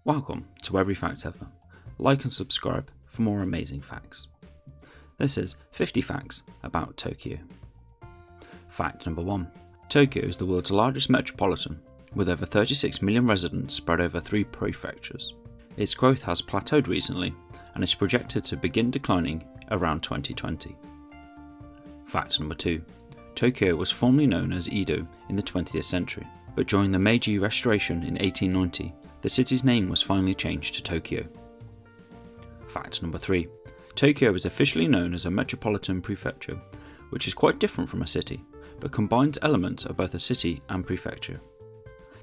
Welcome to Every Fact Ever. Like and subscribe for more amazing facts. This is 50 facts about Tokyo. Fact number 1. Tokyo is the world's largest metropolitan, with over 36 million residents spread over 3 prefectures. Its growth has plateaued recently and is projected to begin declining around 2020. Fact number 2. Tokyo was formerly known as Edo in the 20th century, but during the Meiji Restoration in 1890, the city's name was finally changed to Tokyo. Fact number 3. Tokyo is officially known as a metropolitan prefecture, which is quite different from a city, but combines elements of both a city and prefecture.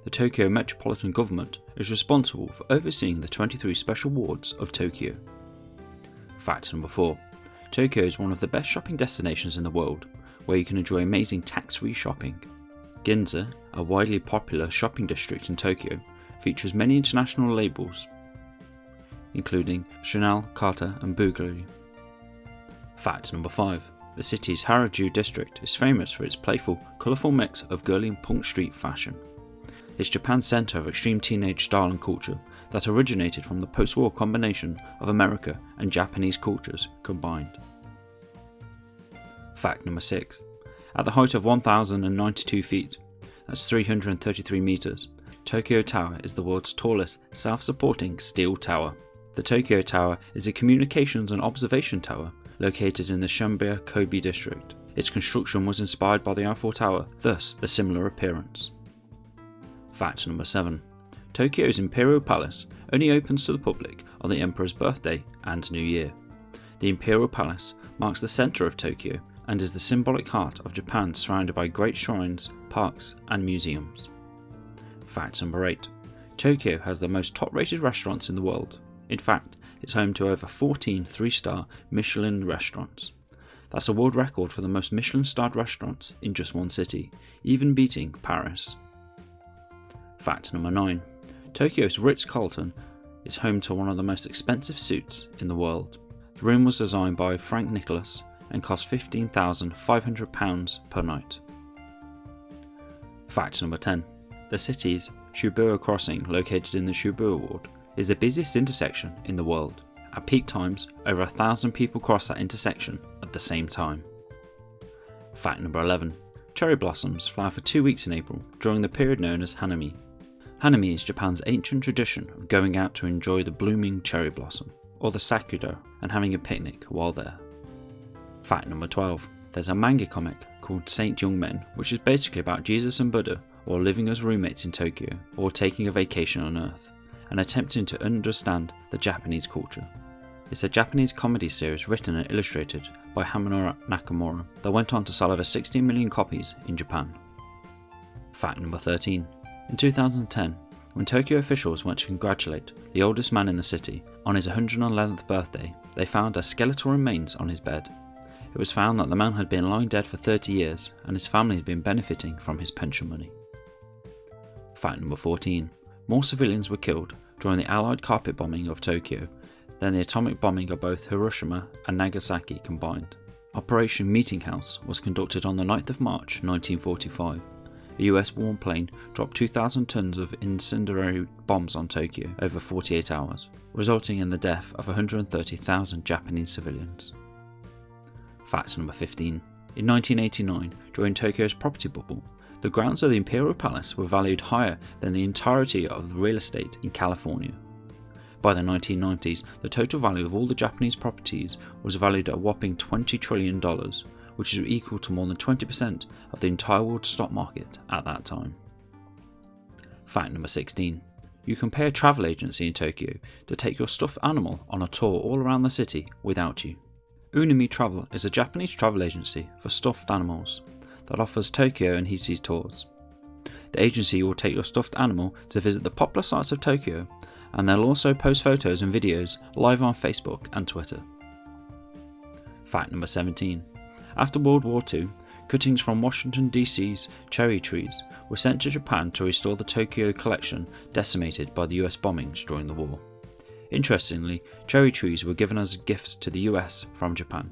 The Tokyo Metropolitan Government is responsible for overseeing the 23 special wards of Tokyo. Fact number 4. Tokyo is one of the best shopping destinations in the world, where you can enjoy amazing tax-free shopping. Ginza, a widely popular shopping district in Tokyo, features many international labels, including Chanel, Carter and Bulgari. Fact number 5. The city's Harajuku district is famous for its playful, colourful mix of girly and punk street fashion. It's Japan's centre of extreme teenage style and culture that originated from the post-war combination of America and Japanese cultures combined. Fact number 6. At the height of 1,092 feet, that's 333 metres, Tokyo Tower is the world's tallest self-supporting steel tower. The Tokyo Tower is a communications and observation tower located in the Shibuya-Kobe district. Its construction was inspired by the Eiffel Tower, thus the similar appearance. Fact number 7. Tokyo's Imperial Palace only opens to the public on the Emperor's birthday and New Year. The Imperial Palace marks the centre of Tokyo and is the symbolic heart of Japan, surrounded by great shrines, parks and museums. Fact number 8. Tokyo has the most top-rated restaurants in the world. In fact, it's home to over 14 3-star Michelin restaurants. That's a world record for the most Michelin-starred restaurants in just one city, even beating Paris. Fact number 9. Tokyo's Ritz-Carlton is home to one of the most expensive suites in the world. The room was designed by Frank Nicholas and cost £15,500 per night. Fact number 10. The city's Shibuya Crossing, located in the Shibuya ward, is the busiest intersection in the world. At peak times, over 1,000 people cross that intersection at the same time. Fact number 11. Cherry blossoms flower for 2 weeks in April, during the period known as Hanami. Hanami is Japan's ancient tradition of going out to enjoy the blooming cherry blossom, or the sakura, and having a picnic while there. Fact number 12. There's a manga comic called Saint Young Men, which is basically about Jesus and Buddha or living as roommates in Tokyo, or taking a vacation on Earth, and attempting to understand the Japanese culture. It's a Japanese comedy series written and illustrated by Hamanori Nakamura that went on to sell over 16 million copies in Japan. Fact number 13. In 2010, when Tokyo officials went to congratulate the oldest man in the city on his 111th birthday, they found a skeletal remains on his bed. It was found that the man had been lying dead for 30 years and his family had been benefiting from his pension money. Fact number 14. More civilians were killed during the Allied carpet bombing of Tokyo than the atomic bombing of both Hiroshima and Nagasaki combined. Operation Meeting House was conducted on the 9th of March 1945. A US warplane dropped 2,000 tons of incendiary bombs on Tokyo over 48 hours, resulting in the death of 130,000 Japanese civilians. Fact number 15. In 1989, during Tokyo's property bubble, the grounds of the Imperial Palace were valued higher than the entirety of the real estate in California. By the 1990s, the total value of all the Japanese properties was valued at a whopping $20 trillion, which is equal to more than 20% of the entire world stock market at that time. Fact number 16. You can pay a travel agency in Tokyo to take your stuffed animal on a tour all around the city without you. Unami Travel is a Japanese travel agency for stuffed animals that offers Tokyo and Hisei tours. The agency will take your stuffed animal to visit the popular sites of Tokyo, and they'll also post photos and videos live on Facebook and Twitter. Fact number 17. After World War II, cuttings from Washington DC's cherry trees were sent to Japan to restore the Tokyo collection decimated by the US bombings during the war. Interestingly, cherry trees were given as gifts to the US from Japan.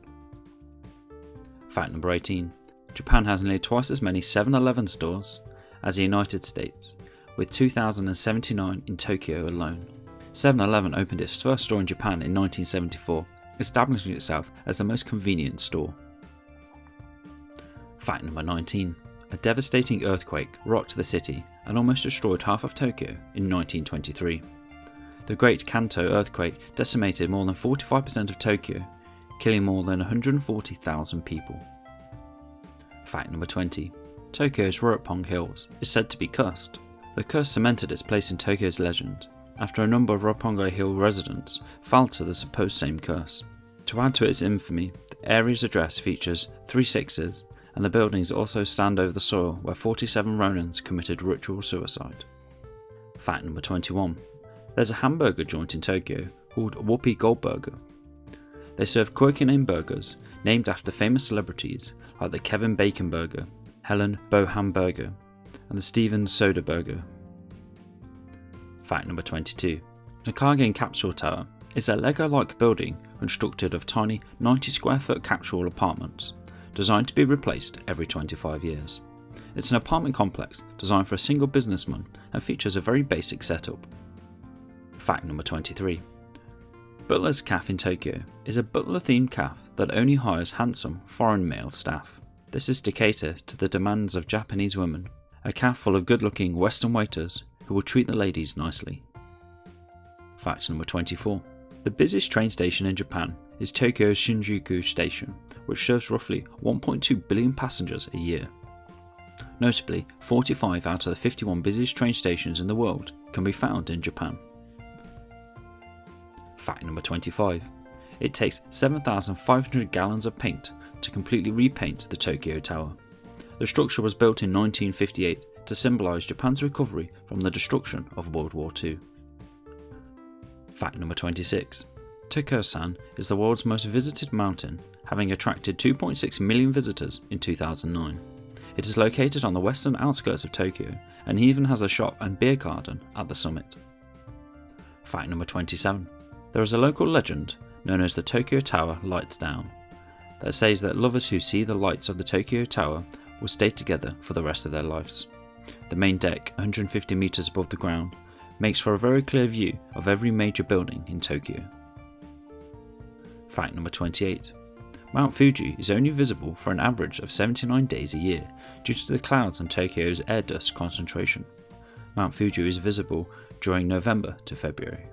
Fact number 18. Japan has nearly twice as many 7-Eleven stores as the United States, with 2,079 in Tokyo alone. 7-Eleven opened its first store in Japan in 1974, establishing itself as the most convenient store. Fact number 19. A devastating earthquake rocked the city and almost destroyed half of Tokyo in 1923. The Great Kanto earthquake decimated more than 45% of Tokyo, killing more than 140,000 people. Fact number 20. Tokyo's Roppongi Hills is said to be cursed. The curse cemented its place in Tokyo's legend after a number of Roppongi Hill residents fell to the supposed same curse. To add to its infamy, the area's address features 3 sixes, and the buildings also stand over the soil where 47 Ronins committed ritual suicide. Fact number 21. There's a hamburger joint in Tokyo called Whoopi Goldberger. They serve quirky name burgers named after famous celebrities like the Kevin Bacon Burger, Helen Bohan Burger, and the Steven Soda Burger. Fact number 22. Nakage Capsule Tower is a Lego-like building constructed of tiny 90 square foot capsule apartments, designed to be replaced every 25 years. It's an apartment complex designed for a single businessman and features a very basic setup. Fact number 23. Butler's Cafe in Tokyo is a butler-themed cafe that only hires handsome foreign male staff. This is to cater to the demands of Japanese women, a cafe full of good-looking Western waiters who will treat the ladies nicely. Fact number 24. The busiest train station in Japan is Tokyo's Shinjuku Station, which serves roughly 1.2 billion passengers a year. Notably, 45 out of the 51 busiest train stations in the world can be found in Japan. Fact number 25. It takes 7,500 gallons of paint to completely repaint the Tokyo Tower. The structure was built in 1958 to symbolise Japan's recovery from the destruction of World War II. Fact number 26. Tokusan is the world's most visited mountain, having attracted 2.6 million visitors in 2009. It is located on the western outskirts of Tokyo and even has a shop and beer garden at the summit. Fact number 27. There is a local legend known as the Tokyo Tower Lights Down that says that lovers who see the lights of the Tokyo Tower will stay together for the rest of their lives. The main deck, 150 meters above the ground, makes for a very clear view of every major building in Tokyo. Fact number 28. Mount Fuji is only visible for an average of 79 days a year due to the clouds and Tokyo's air dust concentration. Mount Fuji is visible during November to February.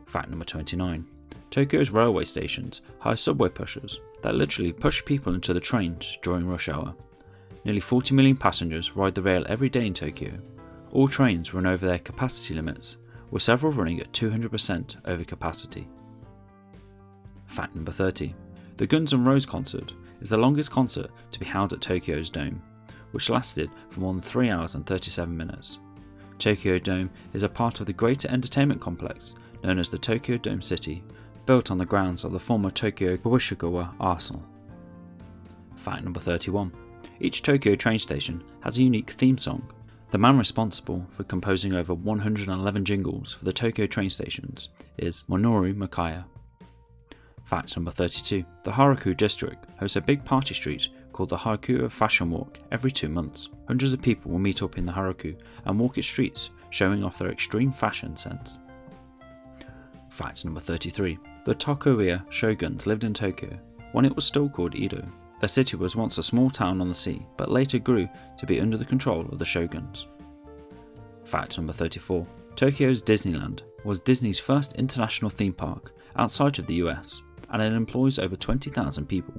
Fact number 29. Tokyo's railway stations hire subway pushers that literally push people into the trains during rush hour. Nearly 40 million passengers ride the rail every day in Tokyo. All trains run over their capacity limits, with several running at 200% over capacity. Fact number 30. The Guns N' Roses concert is the longest concert to be held at Tokyo's Dome, which lasted for more than 3 hours and 37 minutes. Tokyo Dome is a part of the greater entertainment complex known as the Tokyo Dome City, built on the grounds of the former Tokyo Kabushikawa Arsenal. Fact number 31. Each Tokyo train station has a unique theme song. The man responsible for composing over 111 jingles for the Tokyo train stations is Minoru Makaya. Fact number 32. The Harajuku district hosts a big party street called the Harajuku Fashion Walk every 2 months. Hundreds of people will meet up in the Harajuku and walk its streets, showing off their extreme fashion sense. Fact number 33. The Tokugawa shoguns lived in Tokyo when it was still called Edo. The city was once a small town on the sea, but later grew to be under the control of the shoguns. Fact number 34. Tokyo's Disneyland was Disney's first international theme park outside of the US, and it employs over 20,000 people.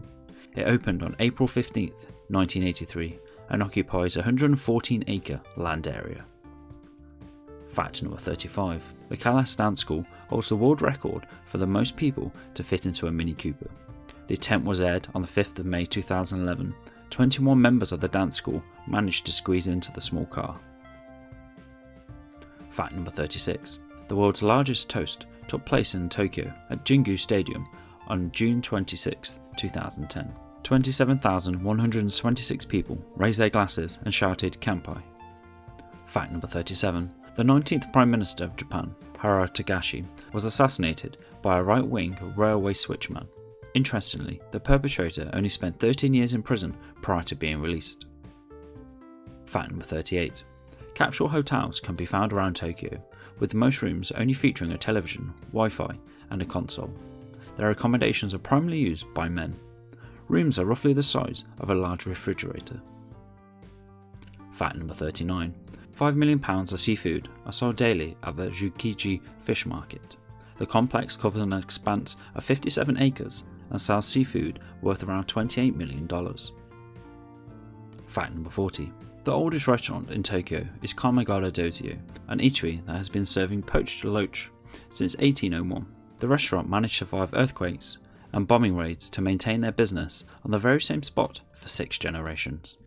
It opened on April 15, 1983, and occupies a 114-acre land area. Fact number 35. The Kailas Dance School holds the world record for the most people to fit into a Mini Cooper. The attempt was aired on the 5th of May 2011. 21 members of the dance school managed to squeeze into the small car. Fact number 36. The world's largest toast took place in Tokyo at Jingu Stadium on June 26, 2010. 27,126 people raised their glasses and shouted "Kanpai." Fact number 37. The 19th Prime Minister of Japan, Hara Tagashi, was assassinated by a right-wing railway switchman. Interestingly, the perpetrator only spent 13 years in prison prior to being released. Fact number 38. Capsule hotels can be found around Tokyo, with most rooms only featuring a television, Wi-Fi and a console. Their accommodations are primarily used by men. Rooms are roughly the size of a large refrigerator. Fact number 39. £5 million of seafood are sold daily at the Tsukiji Fish Market. The complex covers an expanse of 57 acres and sells seafood worth around $28 million. Fact number 40. The oldest restaurant in Tokyo is Kamegara Dozio, an eatery that has been serving poached loach since 1801. The restaurant managed to survive earthquakes and bombing raids to maintain their business on the very same spot for 6 generations.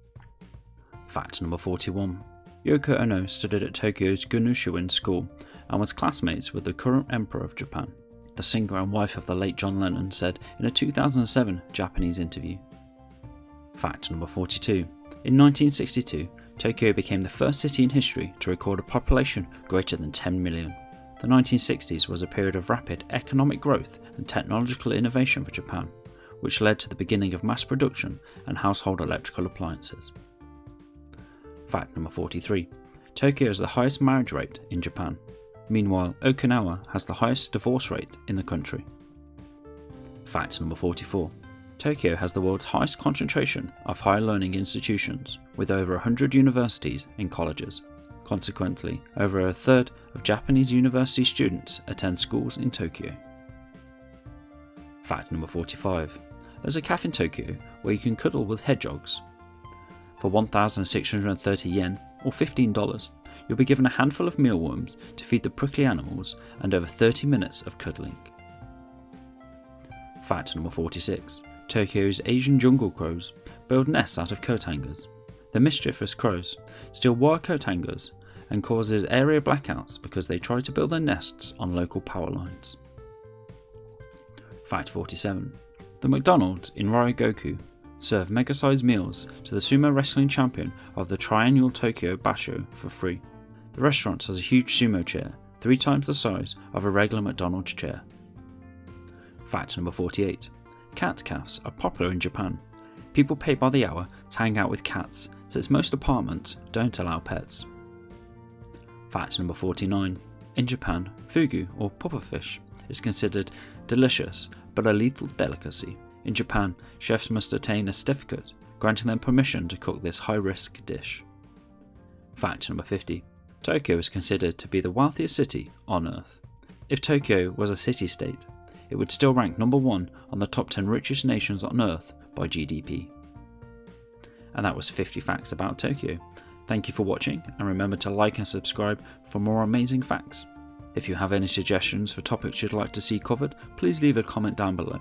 Fact number 41. Yoko Ono studied at Tokyo's Gunushuin School and was classmates with the current Emperor of Japan, the singer and wife of the late John Lennon said in a 2007 Japanese interview. Fact number 42. In 1962, Tokyo became the first city in history to record a population greater than 10 million. The 1960s was a period of rapid economic growth and technological innovation for Japan, which led to the beginning of mass production and household electrical appliances. Fact number 43. Tokyo has the highest marriage rate in Japan. Meanwhile, Okinawa has the highest divorce rate in the country. Fact number 44. Tokyo has the world's highest concentration of higher learning institutions, with over 100 universities and colleges. Consequently, over a third of Japanese university students attend schools in Tokyo. Fact number 45. There's a cafe in Tokyo where you can cuddle with hedgehogs. For 1,630 yen, or $15, you'll be given a handful of mealworms to feed the prickly animals and over 30 minutes of cuddling. Fact number 46. Tokyo's Asian jungle crows build nests out of coat hangers. The mischievous crows steal wire coat hangers and causes area blackouts because they try to build their nests on local power lines. Fact 47. The McDonald's in Ryogoku serve mega-sized meals to the sumo wrestling champion of the triennial Tokyo Basho for free. The restaurant has a huge sumo chair, 3 times the size of a regular McDonald's chair. Fact number 48. Cat cafes are popular in Japan. People pay by the hour to hang out with cats, since most apartments don't allow pets. Fact number 49. In Japan, fugu or pufferfish is considered delicious but a lethal delicacy. In Japan, chefs must attain a certificate granting them permission to cook this high-risk dish. Fact number 50. Tokyo is considered to be the wealthiest city on Earth. If Tokyo was a city-state, it would still rank number 1 on the top 10 richest nations on Earth by GDP. And that was 50 facts about Tokyo. Thank you for watching, and remember to like and subscribe for more amazing facts. If you have any suggestions for topics you'd like to see covered, please leave a comment down below.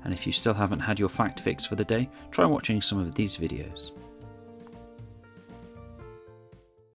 And if you still haven't had your fact fix for the day, try watching some of these videos.